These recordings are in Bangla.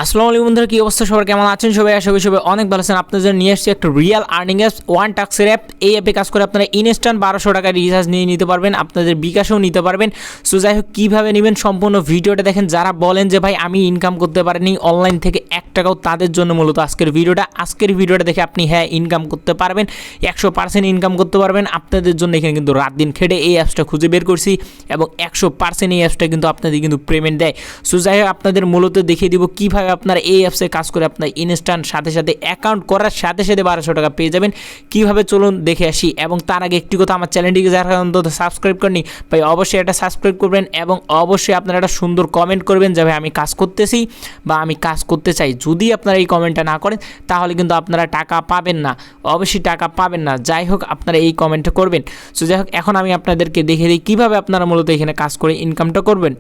আসসালামু আলাইকুম বন্ধুরা, কি অবস্থা সবার, কেমন আছেন সবাই? আশা করি সবাই অনেক ভালো আছেন। আপনাদের জন্য নিয়ে এসেছি একটা রিয়েল আর্নিং অ্যাপ, ওয়ান টাক্সের অ্যাপ। এই অ্যাপে কাজ করে আপনারা ইনস্ট্যান্ট 1200 টাকা রিচার্জ নিয়ে নিতে পারবেন, আপনাদের বিকাশেও নিতে পারবেন। সো যাই হোক, কীভাবে নেবেন সম্পূর্ণ ভিডিওটা দেখেন। যারা বলেন যে ভাই আমি ইনকাম করতে পারিনি অনলাইন থেকে 1 টাকাও, তাদের জন্য মূলত আজকের ভিডিওটা দেখে আপনি হ্যাঁ ইনকাম করতে পারবেন, 100% ইনকাম করতে পারবেন। আপনাদের জন্য এখানে কিন্তু রাত দিন খেটে এই অ্যাপসটা খুঁজে বের করছি এবং 100% এই অ্যাপসটা কিন্তু আপনাদের কিন্তু পেমেন্ট দেয়। সো যাই হোক, আপনাদের মূলত দেখিয়ে দিব কীভাবে আপনারা এই অ্যাপসে কাজ করে আপনার ইনস্ট্যান্ট সাথে সাথে অ্যাকাউন্ট করার সাথে সাথে 1200 টাকা পেয়ে যাবেন। কীভাবে চলুন দেখে আসি। এবং তার আগে একটি কথা, আমার চ্যানেলটিকে যারা অন্তত সাবস্ক্রাইব করেনি ভাই অবশ্যই এটা সাবস্ক্রাইব করবেন এবং অবশ্যই আপনারা একটা সুন্দর কমেন্ট করবেন যে ভাই আমি কাজ করতেছি বা আমি কাজ করতে চাই। যদি আপনারা এই কমেন্টটা না করেন তাহলে কিন্তু আপনারা টাকা পাবেন না, অবশ্যই টাকা পাবেন না। যাই হোক, আপনারা এই কমেন্টটা করবেন। সো যাই হোক, এখন আমি আপনাদেরকে দেখিয়ে দিই কীভাবে আপনারা মূলত এখানে কাজ করে ইনকামটা করবেন।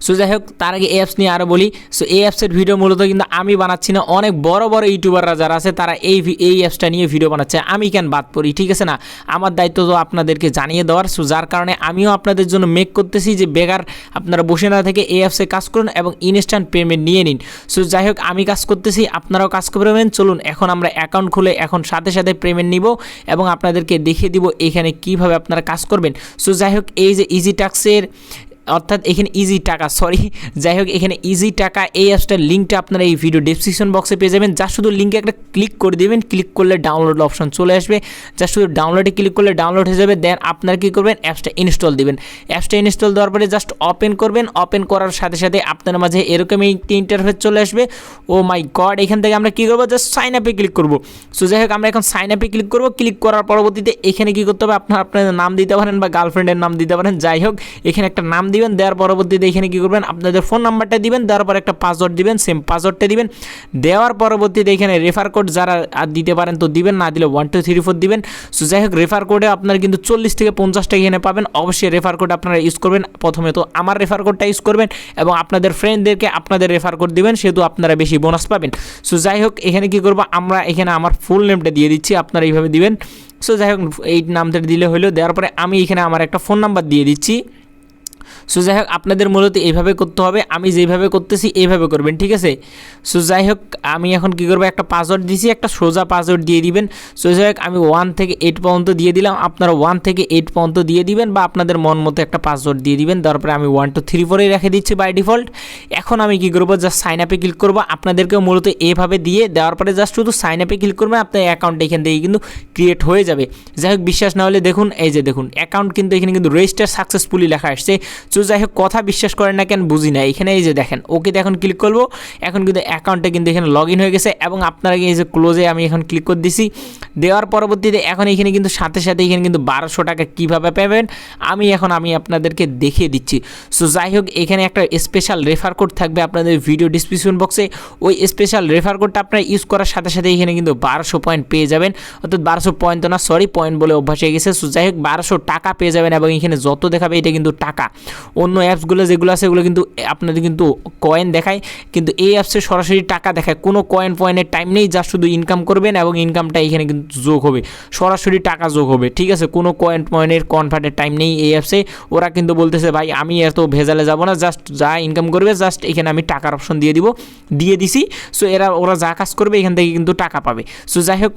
সো যাই হোক, তার আগে অ্যাপস নিয়ে আরও বলি। সো এই অ্যাপসের ভিডিও মূলত কিন্তু আমি বানাচ্ছি না, অনেক বড় বড় ইউটিউবাররা যারা আছে তারা এই অ্যাপসটা নিয়ে ভিডিও বানাচ্ছে। আমি কেন বাদ পড়ি, ঠিক আছে না? আমার দায়িত্ব তো আপনাদেরকে জানিয়ে দেওয়ার। সো যার কারণে আমিও আপনাদের জন্য মেক করতেছি যে বেকার আপনারা বসে না থেকে এই অ্যাপসে কাজ করুন এবং ইনস্ট্যান্ট পেমেন্ট নিয়ে নিন। সো যাই হোক, আমি কাজ করতেছি, আপনারাও কাজ করবেন। চলুন এখন আমরা অ্যাকাউন্ট খুলে এখন সাথে সাথে পেমেন্ট নিব এবং আপনাদেরকে দেখিয়ে দিব এখানে কীভাবে আপনারা কাজ করবেন। সো যাই হোক, এই যে ইজি টাক্সের অর্থাৎ এখানে ইজি টাকা, যাই হোক এখানে ইজি টাকা এই অ্যাপসটার লিঙ্কটা আপনারা এই ভিডিও ডেসক্রিপশন বক্সে পেয়ে যাবেন। যা শুধু লিঙ্কে একটা ক্লিক করে দেবেন, ক্লিক করলে ডাউনলোড অপশন চলে আসবে। যা শুধু ডাউনলোডে ক্লিক করলে ডাউনলোড হয়ে যাবে। দেন আপনারা কী করবেন, অ্যাপসটা ইনস্টল দিবেন। অ্যাপসটা ইনস্টল দেওয়ার পরে জাস্ট ওপেন করবেন। ওপেন করার সাথে সাথে আপনার মাঝে এরকমই একটি ইন্টারফেস চলে আসবে। ও মাই গড, এখান থেকে আমরা কী করবো, জাস্ট সাইন আপে ক্লিক করবো। সো যাই হোক, আমরা এখন সাইন আপে ক্লিক করবো। ক্লিক করার পরবর্তীতে এখানে কী করতে হবে, আপনাদের নাম দিতে পারেন বা গার্লফ্রেন্ডের নাম দিতে পারেন। যাই হোক, এখানে একটা নাম দিবেন। দেওয়ার পরবর্তীতে এখানে কী করবেন, আপনাদের ফোন নাম্বারটা দিবেন। দেওয়ার পর একটা পাসওয়ার্ড দিবেন, সেম পাসওয়ার্ডটা দিবেন। দেওয়ার পরবর্তীতে এখানে রেফার কোড যারা দিতে পারেন তো দিবেন, না দিলে 1 2 3 4 দিবেন। সো যাই হোক, রেফার কোডে আপনারা কিন্তু 40 থেকে 50 টাকা এখানে পাবেন। অবশ্যই রেফার কোড আপনারা ইউজ করবেন। প্রথমে তো আমার রেফার কোডটা ইউজ করবেন এবং আপনাদের ফ্রেন্ডদেরকে আপনাদের রেফার কোড দিবেন, সেহেতু আপনারা বেশি বোনাস পাবেন। সো যাই হোক, এখানে কী করবো, আমরা এখানে আমার ফুল নেমটা দিয়ে দিচ্ছি, আপনারা এইভাবে দিবেন। সো যাই হোক, এই নামটা দিলে হলো। দেওয়ার পরে আমি এখানে আমার একটা ফোন নাম্বার দিয়ে দিচ্ছি। সো যাই হোক, আপনাদের মূলত এইভাবে করতে হবে, আমি যেইভাবে করতেছি এইভাবে করবেন, ঠিক আছে? সো যাই হোক, আমি এখন কী করবো, একটা পাসওয়ার্ড দিয়েছি, একটা সোজা পাসওয়ার্ড দিয়ে দিবেন। সো যাই হোক, আমি 1 থেকে 8 পর্যন্ত দিয়ে দিলাম। আপনারা 1 থেকে 8 পর্যন্ত দিয়ে দিবেন বা আপনাদের মন মতো একটা পাসওয়ার্ড দিয়ে দিবেন। তারপরে আমি 1 2 3 4 রেখে দিচ্ছি বাই ডিফল্ট। এখন আমি কী করবো, জাস্ট সাইন আপে ক্লিক করবো। আপনাদেরকেও মূলত এভাবে দিয়ে দেওয়ার পরে জাস্ট শুধু সাইন আপে ক্লিক করবেন, আপনার অ্যাকাউন্ট এখান থেকে কিন্তু ক্রিয়েট হয়ে যাবে। যাই হোক, বিশ্বাস না হলে দেখুন, এই যে দেখুন অ্যাকাউন্ট কিন্তু এখানে কিন্তু রেজিস্টার সাকসেসফুলি লেখা আসছে। সো যাই হোক, কথা বিশ্বাস করেন না কেন বুঝি না, এখানে এই যে দেখেন ওকে এখন ক্লিক করবো। এখন কিন্তু অ্যাকাউন্টে কিন্তু এখানে লগ ইন হয়ে গেছে এবং আপনারা এই যে ক্লোজে আমি এখন ক্লিক করে দিছি। দেওয়ার পরবর্তীতে এখন এখানে কিন্তু সাথে সাথে এখানে কিন্তু 1200 টাকা কীভাবে পাবেন আমি আপনাদেরকে দেখিয়ে দিচ্ছি। সো যাই হোক, এখানে একটা স্পেশাল রেফার কোড থাকবে আপনাদের ভিডিও ডিসক্রিপশন বক্সে। ওই স্পেশাল রেফার কোডটা আপনারা ইউজ করার সাথে সাথে এখানে কিন্তু 1200 পয়েন্ট পেয়ে যাবেন। অর্থাৎ 1200 পয়েন্ট তো না, পয়েন্ট বলে অভ্যাস হয়ে গেছে। সো যাই হোক, 1200 টাকা পেয়ে যাবেন এবং এখানে যত দেখাবে এটা কিন্তু টাকা। অন্য অ্যাপসগুলো যেগুলো আছে এগুলো কিন্তু আপনাদের কিন্তু কয়েন দেখায়, কিন্তু এই অ্যাপসে সরাসরি টাকা দেখায়। কোনো পয়েন্টের টাইম নেই, যা শুধু ইনকাম করবেন এবং ইনকামটা এখানে কিন্তু যোগ হবে, সরাসরি টাকা যোগ হবে, ঠিক আছে? কোনো পয়েন্টের কনভার্টের টাইম নেই এই অ্যাপসে। ওরা কিন্তু বলতেছে ভাই আমি এত ভেজালে যাব না, জাস্ট যা ইনকাম করবে জাস্ট এখানে আমি টাকার অপশন দিয়ে দিছি। সো ওরা যা কাজ করবে এখান থেকে কিন্তু টাকা পাবে। সো যাই হোক,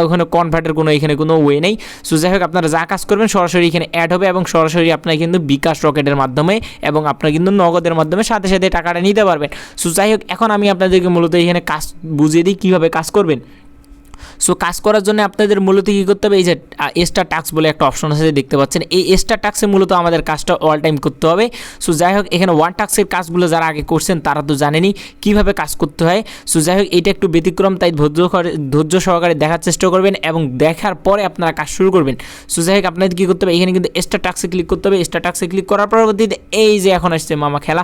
ওখানে কনভার্টের এখানে কোনো ওয়ে নেই। সো যাই হোক, আপনারা যা কাজ করবেন সরাসরি এখানে অ্যাড হবে এবং সরাসরি আপনার কিন্তু বিকাশ রকেটের মাধ্যমে এবং আপনার কিন্তু নগদের মাধ্যমে সাথে সাথে টাকাটা নিতে পারবেন। সো যাই হোক, এখন আমি আপনাদেরকে মূলত এখানে কাজ বুঝিয়ে দিই কীভাবে কাজ করবেন। সো কাজ করার জন্য আপনাদের মূলত কী করতে হবে, এই যে এক্সট্রা টাস্ক বলে একটা অপশন আছে দেখতে পাচ্ছেন, এই এক্সট্রা টাস্কে মূলত আমাদের কাজটা অল টাইম করতে হবে। সো যাই হোক, এখানে ওয়ান টাস্কের কাজগুলো যারা আগে করছেন তারা তো জানেনই কীভাবে কাজ করতে হয়। সো যাই হোক, এটা একটু ব্যতিক্রম, তাই ধৈর্য সহকারে দেখার চেষ্টা করবেন এবং দেখার পরে আপনারা কাজ শুরু করবেন। সো যাই হোক, আপনাদের কী করতে হবে, এখানে কিন্তু এক্সট্রা টাস্কে ক্লিক করতে হবে। এক্সট্রা টাস্কে ক্লিক করার পরবর্তীতে এই যে এখন আসছে মামা খেলা,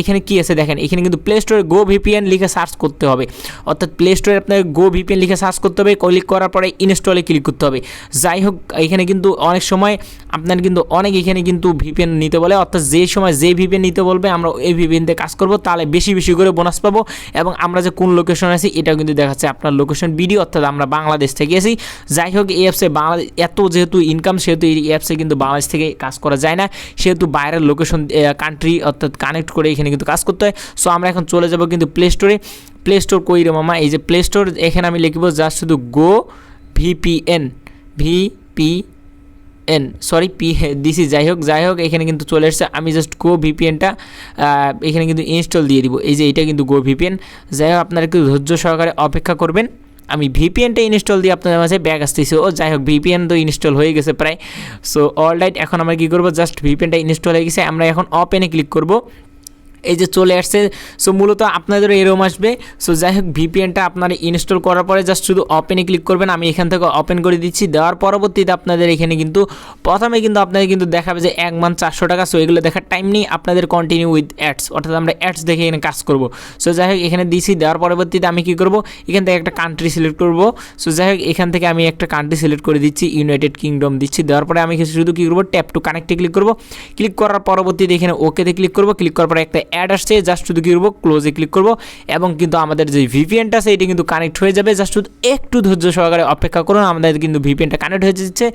এখানে কী আছে দেখেন, এখানে কিন্তু প্লে স্টোরে গো ভিপিএন লিখে সার্চ করতে হবে। অর্থাৎ প্লে স্টোরে আপনার গো ভিপিএন লিখে লিখে সার্চ করতে হবে, ক্লিক করার পরে ইনস্টলে ক্লিক করতে হবে। যাই হোক এখানে কিন্তু অনেক সময় আপনার কিন্তু অনেক এখানে কিন্তু ভিপিএন নিতে বলে, অর্থাৎ যে সময় যে ভিপিএন নিতে বলবে আমরা এই ভিপিএন দিয়ে কাজ করব, তাহলে বেশি বেশি করে বোনাস পাবো এবং আমরা যে কোন লোকেশন আছি এটাও কিন্তু দেখাচ্ছে আপনার লোকেশন ভিডিও, অর্থাৎ আমরা বাংলাদেশ থেকে আছি। যাই হোক এই অ্যাপসে বাংলাদেশ এত যেহেতু ইনকাম, সেহেতু এই অ্যাপসে কিন্তু বাংলাদেশ থেকে কাজ করা যায় না, সেহেতু বাইরের লোকেশন কান্ট্রি অর্থাৎ কানেক্ট করে এখানে কিন্তু কাজ করতে হয়। সো আমরা এখন চলে যাব কিন্তু প্লে স্টোরে। প্লে স্টোর কই রে মামা, এই যে প্লে স্টোর, এখানে আমি লিখব জাস্ট শুধু গো ভিপিএন, সরি পি দিছি। যাই হোক এখানে কিন্তু চলে এসছে, আমি জাস্ট গো ভিপিএনটা এখানে কিন্তু ইনস্টল দিয়ে দিব। এই যে এটা কিন্তু গো ভিপিএন। যাই হোক আপনারা একটু ধৈর্য সহকারে অপেক্ষা করবেন, আমি ভিপিএনটা ইনস্টল দিয়ে আপনাদের মাঝে ব্যাগ আসতেছি। ও যাই হোক ভিপিএন তো ইনস্টল হয়ে গেছে প্রায়। সো অলরাইট, এখন আমরা কী করবো, জাস্ট ভিপিএনটা ইনস্টল হয়ে গেছে, আমরা এখন ওপেনে ক্লিক করব। এই যে চলে আসছে। সো মূলত আপনাদের এরকম আসবে। সো যাই হোক ভিপিএনটা আপনারা ইনস্টল করার পরে জাস্ট শুধু ওপেনে ক্লিক করবেন, আমি এখান থেকে ওপেন করে দিচ্ছি। দেওয়ার পরবর্তীতে আপনাদের এখানে কিন্তু প্রথমে কিন্তু আপনাদের কিন্তু দেখাবে যে 1 মান্থ 400 টাকা। সো এগুলো দেখার টাইম নেই, আপনাদের কন্টিনিউ উইথ অ্যাডস, অর্থাৎ আমরা অ্যাডস দেখে এখানে কাজ করব। সো যাই হোক এখানে দিছি, দেওয়ার পরবর্তীতে আমি কী করব, এখান থেকে একটা কান্ট্রি সিলেক্ট করব। সো যাই হোক এখান থেকে আমি একটা কান্ট্রি সিলেক্ট করে দিচ্ছি, ইউনাইটেড কিংডম দিচ্ছি। দেওয়ার পরে আমি শুধু কী করবো, ট্যাপ টু কানেক্টে ক্লিক করব। ক্লিক করার পরবর্তীতে এখানে ওকেতে ক্লিক করব। ক্লিক করার পরে একটা অ্যাড আসছে, জাস্ট শুধু কী করবো, ক্লোজে ক্লিক করব এবং কিন্তু আমাদের যে ভিপিএনটা আছে এটি কিন্তু কানেক্ট হয়ে যাবে। জাস্ট শুধু একটু ধৈর্য সহকারে অপেক্ষা করুন, আমাদের কিন্তু ভিপিএনটা কানেক্ট হয়ে যাচ্ছে।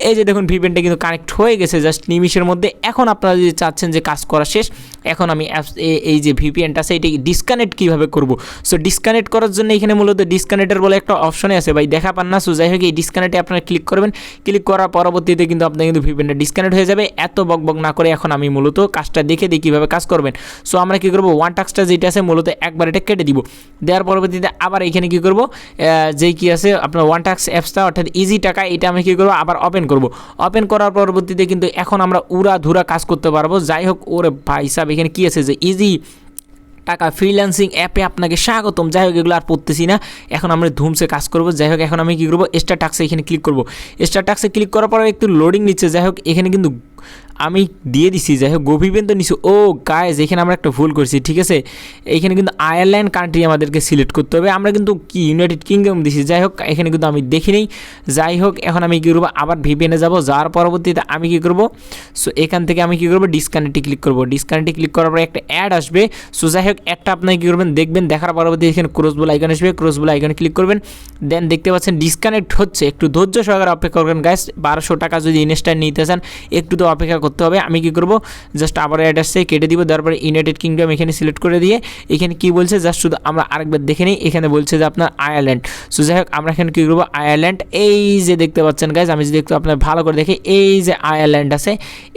এই যে দেখুন ভিপিএনটা কিন্তু কানেক্ট হয়ে গেছে জাস্ট নিমিশের মধ্যে। এখন আপনারা যদি চাচ্ছেন যে কাজ করা শেষ, এখন আমি অ্যাপস এই যে ভিপিএনটা আছে এটি ডিসকানেক্ট কীভাবে করব। সো ডিসকানেক্ট করার জন্য এখানে মূলত ডিসকানেক্টের বলে একটা অপশনে আছে, ভাই দেখা পান না। সো যাই হোক এই ডিসকানেক্টে আপনারা ক্লিক করবেন। ক্লিক করার পরবর্তীতে কিন্তু আপনার কিন্তু ভিপিএনটা ডিসকানেক্ট হয়ে যাবে। এত বকবক না করে এখন আমি মূলত কাজটা দেখে দিই কীভাবে কাজ করবেন। সো আমরা কী করবো, ওয়ান টাস্কটা যেটা আছে মূলত একবার এটা কেটে দিব। দেওয়ার পরবর্তীতে আবার এখানে কী করব, যেই কী আছে আপনার ওয়ান টাস্ক অ্যাপসটা অর্থাৎ ইজি টাকা, এটা আমি কী করবো, আবার ওপেন করব। ওপেন করার পরবর্তীতে কিন্তু এখন আমরা উড়াধুরা কাজ করতে পারবো। যাই হোক ওরে ভাই সাহেব, এখানে কী আছে যে ইজি টাকা ফ্রিল্যান্সিং অ্যাপে আপনাকে স্বাগতম। যাই হোক এগুলো আর পড়তেছি না, এখন আমরা ধুমসে কাজ করব। যাই হোক এখন আমি কী করবো, স্টার টাস্কে এখানে ক্লিক করব। স্টার টাস্কে ক্লিক করার পরে একটু লোডিং নিচ্ছে। যাই হোক এখানে কিন্তু আমি দিয়ে দিছি, যাই হোক গোভিবেন তো নিছি। ও গাইজ এখানে আমরা একটা ভুল করছি, ঠিক আছে। এইখানে কিন্তু আয়ারল্যান্ড কান্ট্রি আমাদেরকে সিলেক্ট করতে হবে, আমরা কিন্তু কি ইউনাইটেড কিংডম দিছি। যাই হোক এখানে কিন্তু আমি দেখি নেই। যাই হোক এখন আমি কী করবো, আবার ভিপিএনে যাব। যাওয়ার পরবর্তীতে আমি কী করবো, সো এখান থেকে আমি কী করবো, ডিসকানেক্টে ক্লিক করবো। ডিসকানেক্টে ক্লিক করার পরে একটা অ্যাড আসবে। সো যাই হোক অ্যাডটা আপনাকে কী করবেন, দেখবেন। দেখার পরবর্তী এখানে ক্রস বল আইকন আসবে, ক্রস বল আইকনে ক্লিক করবেন। দেন দেখতে পাচ্ছেন ডিসকানেক্ট হচ্ছে, একটু ধৈর্য সহকারে অপেক্ষা করবেন গাইস। 1200 টাকা যদি ইনস্ট্যান্ট নিতে চান একটু তো অপেক্ষা করতে হবে। আমি কী করবো, জাস্ট আবার অ্যাড আসছে, কেটে দিব। তারপরে ইউনাইটেড কিংডম এখানে সিলেক্ট করে দিয়ে এখানে কি বলছে জাস্ট শুধু আমরা আরেকবার দেখে নিই। এখানে বলছে যে আপনার আয়ারল্যান্ড। সো যাই হোক আমরা এখানে কী করবো, আয়ারল্যান্ড এই যে দেখতে পাচ্ছেন গাইজ, আমি যদি একটু আপনার ভালো করে দেখি, এই যে আয়ারল্যান্ড আছে,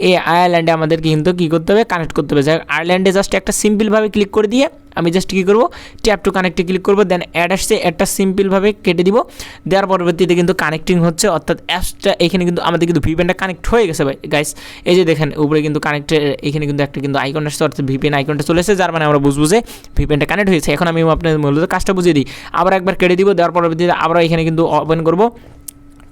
এই আয়ারল্যান্ডে আমাদের কিন্তু কী করতে হবে, কানেক্ট করতে হবে। যাই হোক আয়ারল্যান্ডে জাস্ট একটা সিম্পলভাবে ক্লিক করে দিয়ে আমি জাস্ট কী করবো, ট্যাপ টু কানেক্টে ক্লিক করবো। দেন অ্যাড আসছে, অ্যাডটা সিম্পলভাবে কেটে দিব। দেওয়ার পরবর্তীতে কিন্তু কানেক্টিং হচ্ছে, অর্থাৎ অ্যাপসটা এখানে কিন্তু আমাদের কিন্তু ভিপিএনটা কানেক্ট হয়ে গেছে ভাই গাইস। এই যে দেখেন উপরে কিন্তু কানেক্টেড, এখানে কিন্তু একটা কিন্তু আইকন আসছে, অর্থাৎ ভিপিএন আইকনটা চলে এসেছে, যার মানে আমরা বুঝবো যে ভিপিএনটা কানেক্ট হয়েছে। এখন আমি আপনার মূলত কাজটা বুঝিয়ে দিই, আবার একবার কেটে দিব। দেওয়ার পরবর্তীতে আবার এখানে কিন্তু ওপেন করবো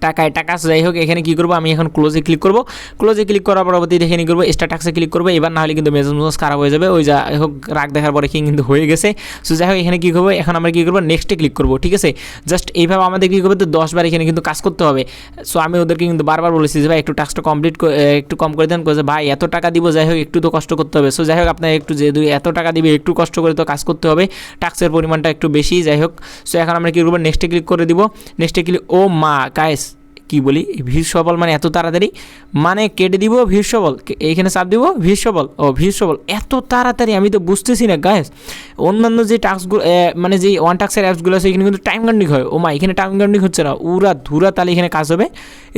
টাকায় টাকা। যাই হোক এখানে কী করবো, আমি এখন ক্লোজে ক্লিক করবো। ক্লোজে ক্লিক করার পরবর্তীতে এখানে করবো স্টার টাক্সে ক্লিক করবো। এবার না হলে কিন্তু মেজাজ খারাপ হয়ে যাবে। ওই যা হোক রাগ দেখার পরে কিন্তু হয়ে গেছে। সো যাই হোক এখানে কী করবো, এখন আমরা কী করবো, নেক্সটে ক্লিক করবো। ঠিক আছে, জাস্ট এইভাবে আমাদের কী করবো, তো 10 বার এখানে কিন্তু কাজ করতে হবে। সো আমি ওদেরকে কিন্তু বারবার বলেছি যে ভাই একটু টাস্কটা কমপ্লিট একটু কম করে দেন, ভাই এত টাকা দিব, যাই হোক একটু তো কষ্ট করতে হবে। সো যাই হোক আপনার একটু যেহেতু এত টাকা দিবে একটু কষ্ট করে তো কাজ করতে হবে, টাস্কের পরিমাণটা একটু বেশি। যাই হোক সো এখন আমরা কী করবো, নেক্সটে ক্লিক করে দিব। নেক্সটে ক্লিক, ও মা গাইস কী বলি, ভিড় সবল মানে এত তাড়াতাড়ি, মানে কেটে দিব ভিড় সবল, এইখানে চাপ দিব ভিড় সবল। ও ভিড় সবল এত তাড়াতাড়ি, আমি তো বুঝতেছি না গাইস। অন্যান্য যে টাস্কগুলো মানে যে ওয়ান টাস্কের অ্যাপসগুলো আছে এখানে কিন্তু টাইম কাউন্টিং হয়। ও মা এখানে টাইম কাউন্টিং হচ্ছে না, উড়া ধুরা তাহলে এখানে কাজ হবে।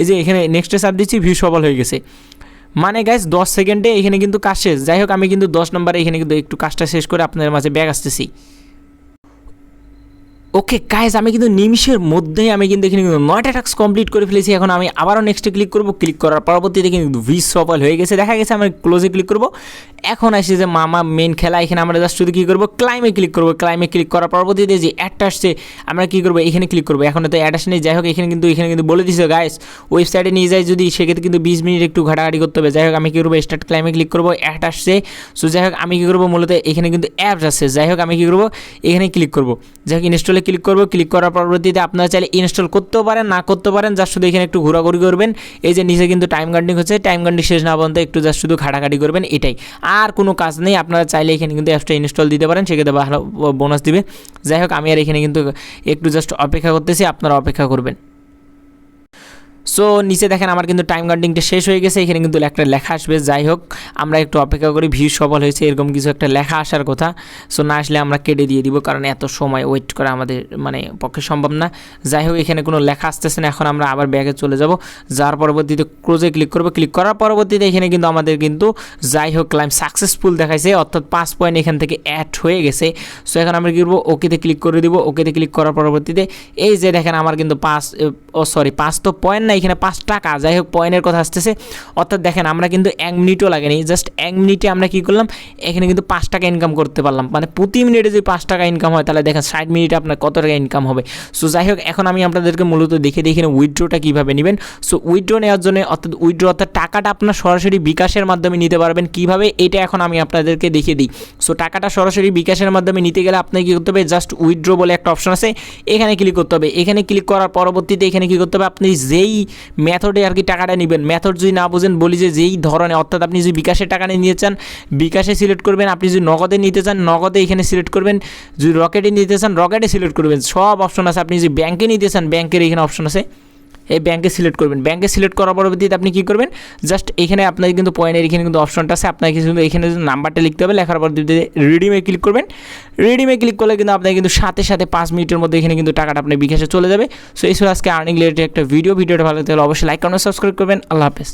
এই যে এখানে নেক্সটে চাপ দিচ্ছি, ভিড় সবল হয়ে গেছে, মানে গাইস 10 সেকেন্ডে এখানে কিন্তু কাজ শেষ। যাই হোক আমি কিন্তু 10 নম্বরে এখানে কিন্তু একটু কাজটা শেষ করে আপনাদের মাঝে ব্যাগ আসতেছি। ওকে গাইজ আমি কিন্তু নিমিশের মধ্যেই আমি কিন্তু এখানে কিন্তু 9টা টাস্ক কমপ্লিট করে ফেলেছি। এখন আমি আবারও নেক্সটে ক্লিক করবো। ক্লিক করার পরবর্তীতে কিন্তু ভিস সফল হয়ে গেছে, দেখা গেছে। আমি ক্লোজে ক্লিক করবো। এখন আসছে যে মামা মেন খেলা, এখানে আমরা জাস্ট শুধু কী করবো, ক্লাইমে ক্লিক করবো। ক্লাইমে ক্লিক করার পরবর্তীতে যে অ্যাডটা আসছে আমরা কী করবো, এখানে ক্লিক করবো। এখন তো অ্যাড আসে নেই। যাই হোক এখানে কিন্তু বলে দিচ্ছে গাইস, ওয়েবসাইটে নিয়ে যায় যদি সেক্ষেত্রে কিন্তু 20 মিনিট একটু ঘাটাঘাটি করতে হবে। যাই হোক আমি কী করবো, স্টার্ট ক্লাইমে ক্লিক করবো। অ্যাড আসছে। সো যাই হোক আমি কী করবো, মূলত এখানে কিন্তু অ্যাপস আছে। যাই হোক আমি কী করবো, এখানে ক্লিক করবো। যাই হোক ইনস্টলে ইনস্টলে ক্লিক করব। ক্লিক করার পরবর্তীতে আপনারা চাইলে ইনস্টল করতেও পারেন, না করতে পারেন, জাস্ট শুধু এখানে একটু ঘোরাঘুরি করবেন। এই যে নিচে কিন্তু টাইম কাউন্টিং হচ্ছে, টাইম কাউন্টিং শেষ না পর্যন্ত একটু জাস্ট শুধু ঘাটাঘাটি করবেন, এটাই, আর কোনো কাজ নেই। আপনারা চাইলে এখানে কিন্তু অ্যাপসটা ইনস্টল দিতে পারেন, সেক্ষেত্রে ভালো বোনাস দিবে। যাই হোক, আমি আর এখানে কিন্তু একটু জাস্ট অপেক্ষা করতেছি, আপনারা অপেক্ষা করবেন। সো নিচে দেখেন আমার কিন্তু টাইম কাউন্টিংটা শেষ হয়ে গেছে, এখানে কিন্তু একটা লেখা আসবে। যাই হোক, আমরা একটু অপেক্ষা করি, ভিউ সফল হয়েছে এরকম কিছু একটা লেখা আসার কথা। সো না আসলে আমরা কেটে দিয়ে দিব, কারণ এত সময় ওয়েট করা আমাদের মানে পক্ষে সম্ভব না। যাই হোক, এখানে কোনো লেখা আসতেছে না। এখন আমরা আবার ব্যাগে চলে যাব, যার পরবর্তীতে ক্লোজে ক্লিক করবো। ক্লিক করার পরবর্তীতে এখানে কিন্তু আমাদের কিন্তু যাই হোক ক্লাইম সাকসেসফুল দেখাইছে, অর্থাৎ 5 পয়েন্ট এখান থেকে অ্যাড হয়ে গেছে। সো এখন আমরা কী করবো, ওকেতে ক্লিক করে দিব। ওকেতে ক্লিক করার পরবর্তীতে এই যে দেখেন আমার কিন্তু 5 তো পয়েন্ট না, এখানে 5 টাকা। যাই হোক, পয়েন্টের কথা আসতেছে, অর্থাৎ দেখেন আমরা কিন্তু 1 মিনিটও লাগেনি, জাস্ট 1 মিনিটে আমরা কী করলাম, এখানে কিন্তু 5 টাকা ইনকাম করতে পারলাম। মানে প্রতি মিনিটে যদি 5 টাকা ইনকাম হয়, তাহলে দেখেন 60 মিনিটে আপনার কত টাকা ইনকাম হবে। সো যাই হোক, এখন আমি আপনাদেরকে মূলত দেখে এখানে উইথড্রোটা কীভাবে নেবেন। সো উইথড্রো নেওয়ার জন্য অর্থাৎ টাকাটা আপনার সরাসরি বিকাশের মাধ্যমে নিতে পারবেন কীভাবে, এটা এখন আমি আপনাদেরকে দেখিয়ে দিই। সো টাকাটা সরাসরি বিকাশের মাধ্যমে নিতে গেলে আপনাকে কী করতে হবে, জাস্ট উইথড্রো বলে একটা অপশন আছে, এখানে ক্লিক করতে হবে। এখানে ক্লিক করার পরবর্তীতে এখানে কী করতে হবে, আপনি যেই মেথডে আর কি টাকাটা নেবেন, মেথড যদি না বুঝেন বলি যে যেই ধরনের, অর্থাৎ আপনি যদি বিকাশের টাকা নিতে চান বিকাশে সিলেক্ট করবেন, আপনি যদি নগদে নিতে চান নগদে এখানে সিলেক্ট করবেন, যদি রকেটে নিতে চান রকেটে সিলেক্ট করবেন, সব অপশন আছে। আপনি যদি ব্যাংকে নিতে চান ব্যাংকের এখানে অপশন আছে, এই ব্যাংকে সিলেক্ট করবেন। ব্যাংকে সিলেক্ট করার পরবর্তীতে আপনি কী করবেন, জাস্ট এখানে আপনার কিন্তু পয়েন্টের এখানে কিন্তু অপশনটা আছে, আপনাকে কিন্তু এখানে নাম্বারটা লিখতে হবে। লেখার পরবর্তীতে রিডিমে ক্লিক করবেন। রিডিমে ক্লিক করলে কিন্তু আপনার কিন্তু সাথে 5 মিনিটের মধ্যে এখানে কিন্তু টাকাটা আপনার বিকাশে চলে যাবে। সো এই ছিল আজকে আর্নিং রিলেটেড একটা ভিডিওটা ভালো লাগলে অবশ্যই লাইক কমেন্ট সাবস্ক্রাইব করবেন। আল্লাহ হাফেজ।